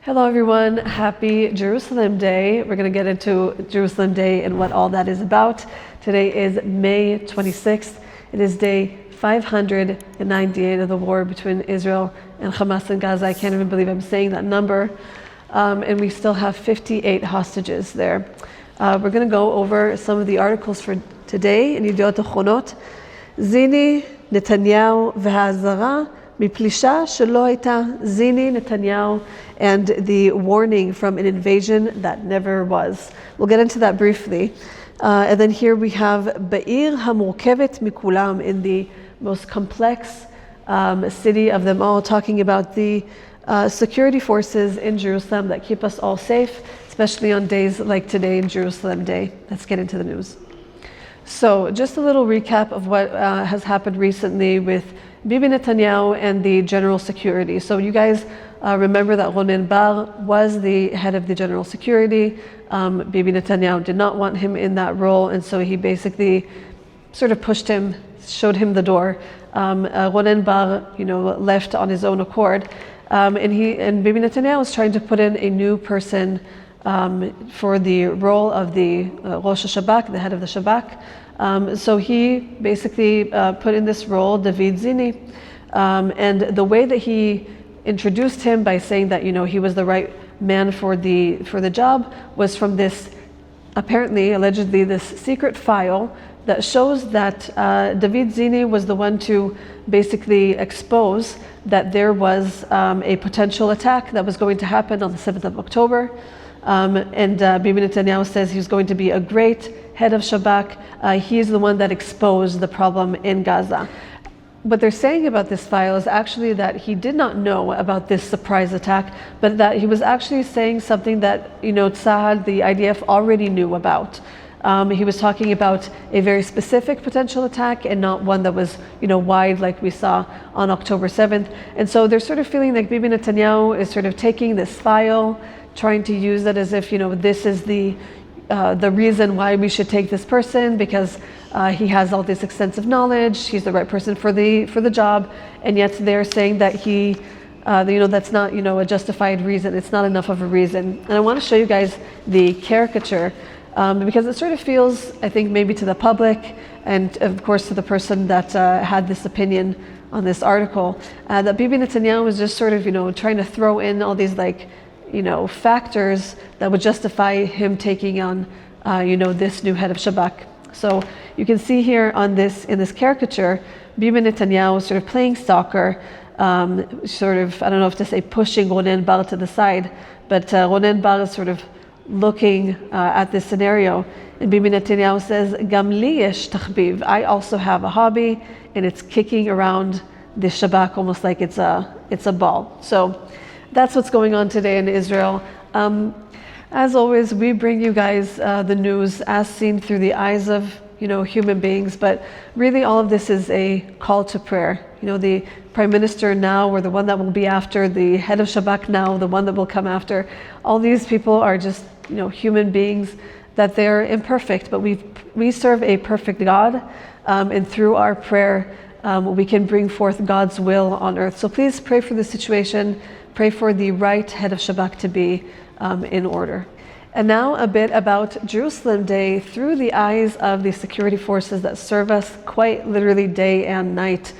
Hello everyone, happy Jerusalem Day. We're going to get into Jerusalem Day and what all that is about. Today is May 26th. It is day 598 of the war between Israel and Hamas in Gaza. I can't even believe I'm saying that number. And we still have 58 hostages there. We're going to go over some of the articles for today in Yediot Achronot. Zini, Netanyahu, V'ha'azara, Miplisha Shelo Hayta, Zini, Netanyahu, and the warning from an invasion that never was. We'll get into that briefly. And then here we have Ba'ir HaMurkevet Mikulam, in the most complex city of them all, talking about the security forces in Jerusalem that keep us all safe, especially on days like today in Jerusalem Day. Let's get into the news. So just a little recap of what has happened recently with Bibi Netanyahu and the general security. So you guys remember that Ronen was the head of the general security. Bibi Netanyahu did not want him in that role, and so he basically sort of pushed him, showed him the door. Ronen left on his own accord, and Bibi Netanyahu was trying to put in a new person for the role of the Rosh Shabak, the head of the Shabak. So he basically put in this role David Zini, and the way that he introduced him by saying that he was the right man for the job was from this allegedly this secret file that shows that David Zini was the one to basically expose that there was a potential attack that was going to happen on the 7th of October. And Bibi Netanyahu says he's going to be a great head of Shabak. He's the one that exposed the problem in Gaza. What they're saying about this file is actually that he did not know about this surprise attack, but that he was actually saying something that Tzahal, the IDF, already knew about. He was talking about a very specific potential attack and not one that was wide like we saw on October 7th. And so they're sort of feeling like Bibi Netanyahu is sort of taking this file, trying to use it as if this is the reason why we should take this person, because he has all this extensive knowledge, he's the right person for the job, and yet they're saying that he that's not a justified reason. It's not enough of a reason. And I want to show you guys the caricature because it sort of feels, I think, maybe to the public and of course to the person that had this opinion on this article, that Bibi Netanyahu was just sort of trying to throw in all these factors that would justify him taking on, this new head of Shabak. So you can see here in this caricature, Bibi Netanyahu sort of playing soccer, sort of, I don't know if to say pushing Ronen Bar to the side, but Ronen Bar is sort of looking at this scenario. And Bibi Netanyahu says, Gam li yesh tachbiv. I also have a hobby, and it's kicking around the Shabak almost like it's a ball. So that's what's going on today in Israel. As always, we bring you guys the news as seen through the eyes of human beings, but really all of this is a call to prayer. The Prime Minister now, or the one that will be after, the head of Shabak now, the one that will come after, all these people are just human beings, that they're imperfect, but we serve a perfect God, and through our prayer we can bring forth God's will on earth. So please pray for this situation. Pray for the right head of Shabak to be in order. And now a bit about Jerusalem Day through the eyes of the security forces that serve us quite literally day and night.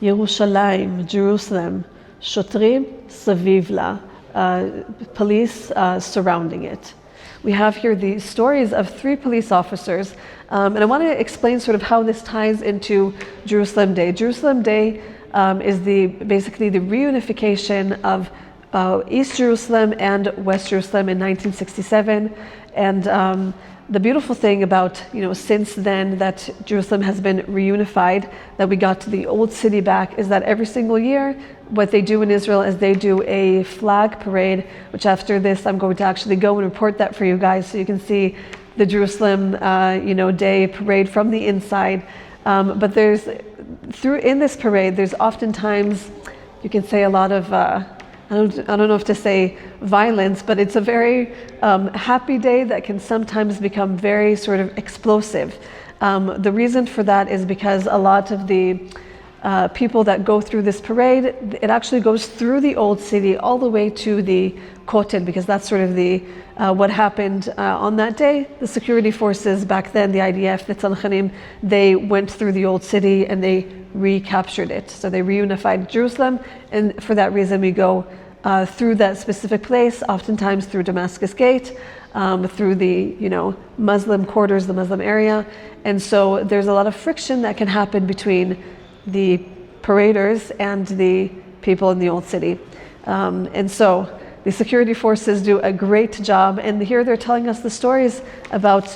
Yerushalayim, Jerusalem, Shotrim Saviv la, police surrounding it. We have here the stories of 3 police officers, and I want to explain sort of how this ties into Jerusalem Day. Jerusalem Day is basically the reunification of East Jerusalem and West Jerusalem in 1967, and the beautiful thing about since then that Jerusalem has been reunified, that we got to the old city back, is that every single year what they do in Israel is they do a flag parade, which after this I'm going to actually go and report that for you guys so you can see the Jerusalem Day parade from the inside. But in this parade, there's oftentimes, you can say, a lot of, I don't know if to say violence, but it's a very happy day that can sometimes become very sort of explosive. The reason for that is because a lot of the people that go through this parade. It actually goes through the old city all the way to the Kotel, because that's sort of the what happened on that day. The security forces back then, the IDF, the Tzalchanim, they went through the old city and they recaptured it. So they reunified Jerusalem, and for that reason we go through that specific place, oftentimes through Damascus Gate, through the Muslim quarters, the Muslim area. And so there's a lot of friction that can happen between the paraders and the people in the old city. And so the security forces do a great job, and here they're telling us the stories about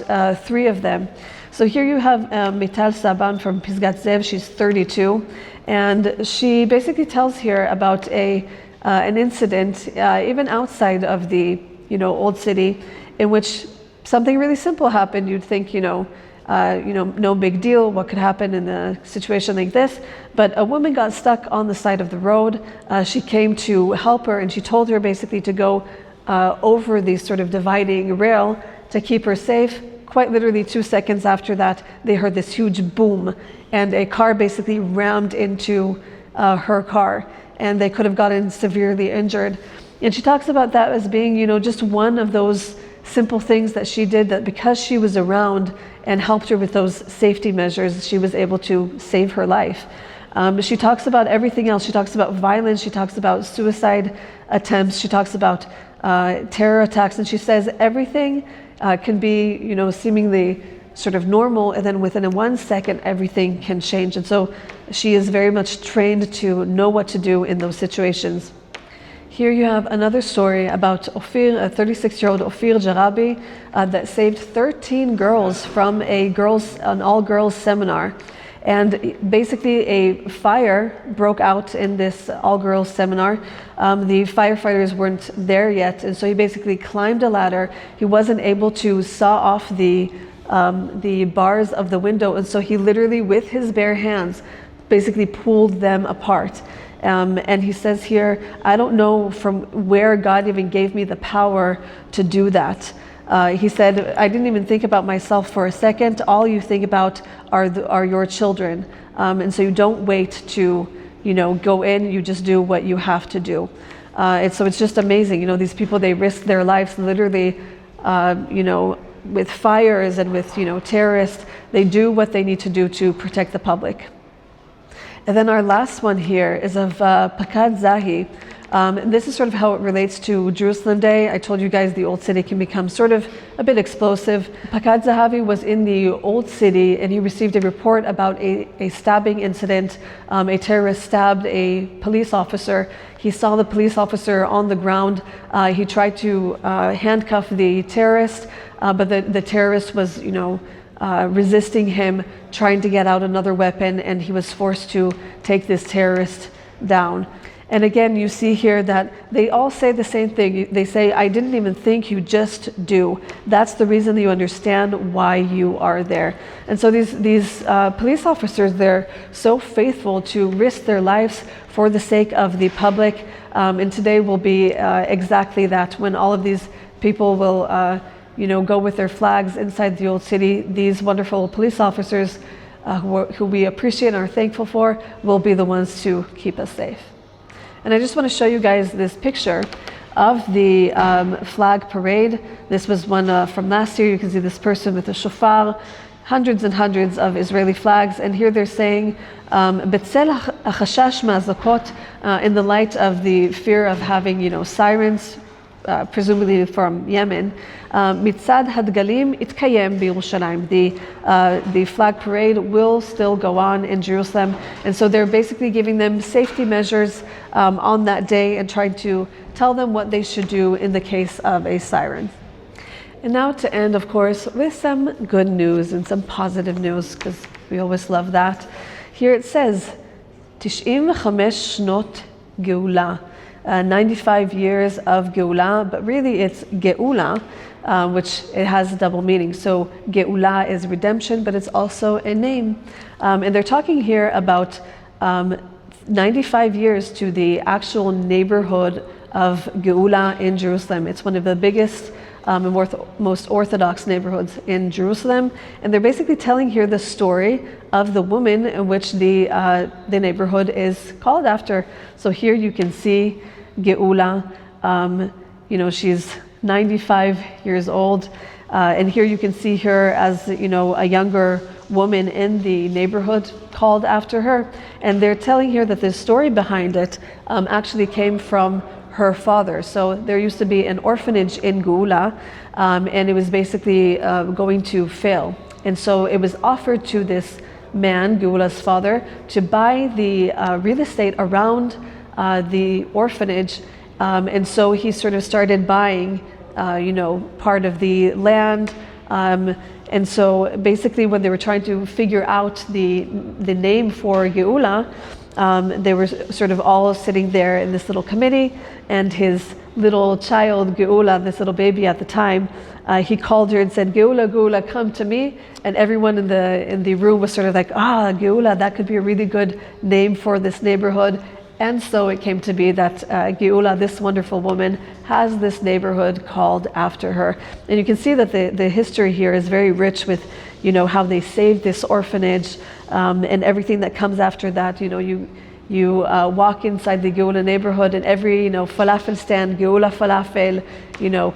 3 of them. So here you have Mital Saban from Pisgat Zev. She's 32, and she basically tells here about an incident even outside of the old city, in which something really simple happened. You'd think no big deal, what could happen in a situation like this, but a woman got stuck on the side of the road. She came to help her, and she told her basically to go over the sort of dividing rail to keep her safe. Quite literally 2 seconds after that, they heard this huge boom, and a car basically rammed into her car, and they could have gotten severely injured. And she talks about that as being just one of those simple things that she did, that because she was around and helped her with those safety measures, she was able to save her life. She talks about everything else. She talks about violence. She talks about suicide attempts. She talks about terror attacks. And she says everything can be, seemingly sort of normal, and then within 1 second, everything can change. And so she is very much trained to know what to do in those situations. Here you have another story about Ofir, a 36-year-old Ofir Jarabi that saved 13 girls from an all-girls seminar. And basically a fire broke out in this all-girls seminar. The firefighters weren't there yet, and so he basically climbed a ladder. He wasn't able to saw off the bars of the window, and so he literally, with his bare hands, basically pulled them apart. And he says here, I don't know from where God even gave me the power to do that. He said, I didn't even think about myself for a second. All you think about are your children. And so you don't wait to, go in, you just do what you have to do. And so it's just amazing. These people, they risk their lives literally, with fires and with, terrorists. They do what they need to do to protect the public. And then our last one here is of Pakad Zahavi. This is sort of how it relates to Jerusalem Day. I told you guys the old city can become sort of a bit explosive. Pakad Zahavi was in the old city, and he received a report about a stabbing incident. A terrorist stabbed a police officer. He saw the police officer on the ground. He tried to handcuff the terrorist, but the terrorist was, resisting him, trying to get out another weapon, and he was forced to take this terrorist down. And again, you see here that they all say the same thing. They say, I didn't even think, you just do. That's the reason that you understand why you are there. And so these police officers, they're so faithful to risk their lives for the sake of the public. And today will be exactly that, when all of these people will go with their flags inside the old city. These wonderful police officers who we appreciate and are thankful for will be the ones to keep us safe. And I just want to show you guys this picture of the flag parade. This was one from last year. You can see this person with a shofar, hundreds and hundreds of Israeli flags. And here they're saying, Betzel hachashash ma'azakot, in the light of the fear of having, sirens, presumably from Yemen, Mitzad Hadgalim Itkayem B'Yerushalayim. The flag parade will still go on in Jerusalem, and so they're basically giving them safety measures on that day and trying to tell them what they should do in the case of a siren. And now to end, of course, with some good news and some positive news, because we always love that. Here it says, 95 shnot Geula. 95 years of Geula, but really it's Geula, which it has a double meaning. So Geula is redemption, but it's also a name. And they're talking here about 95 years to the actual neighborhood of Geula in Jerusalem. It's one of the biggest and most Orthodox neighborhoods in Jerusalem. And they're basically telling here the story of the woman in which the neighborhood is called after. So here you can see Geula. She's 95 years old. And here you can see her as, a younger woman in the neighborhood called after her. And they're telling here that the story behind it actually came from her father. So there used to be an orphanage in Guula, and it was basically going to fail. And so it was offered to this man, Geula's father, to buy the real estate around the orphanage. And so he sort of started buying, part of the land. And so basically when they were trying to figure out the name for Geula, they were sort of all sitting there in this little committee, and his little child, Geula, this little baby at the time, he called her and said, Geula, Geula, come to me. And everyone in the room was sort of like, Geula, that could be a really good name for this neighborhood. And so it came to be that Geula, this wonderful woman, has this neighborhood called after her. And you can see that the history here is very rich with, how they saved this orphanage, and everything that comes after that. You walk inside the Geula neighborhood, and every, falafel stand, Geula falafel,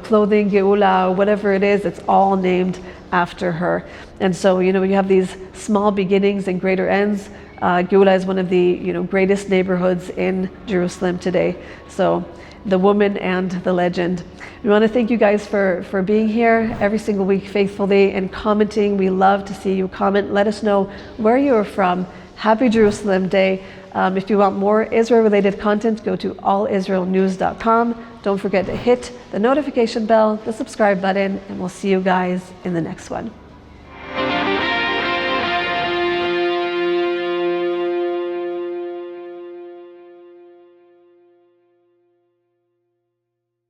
clothing Geula, whatever it is, it's all named after her. And so, you have these small beginnings and greater ends. Geula is one of the greatest neighborhoods in Jerusalem today. So the woman and the legend. We want to thank you guys for being here every single week faithfully and commenting. We love to see you comment. Let us know where you are from. Happy Jerusalem Day. If you want more Israel-related content, go to allisraelnews.com. Don't forget to hit the notification bell, the subscribe button, and we'll see you guys in the next one.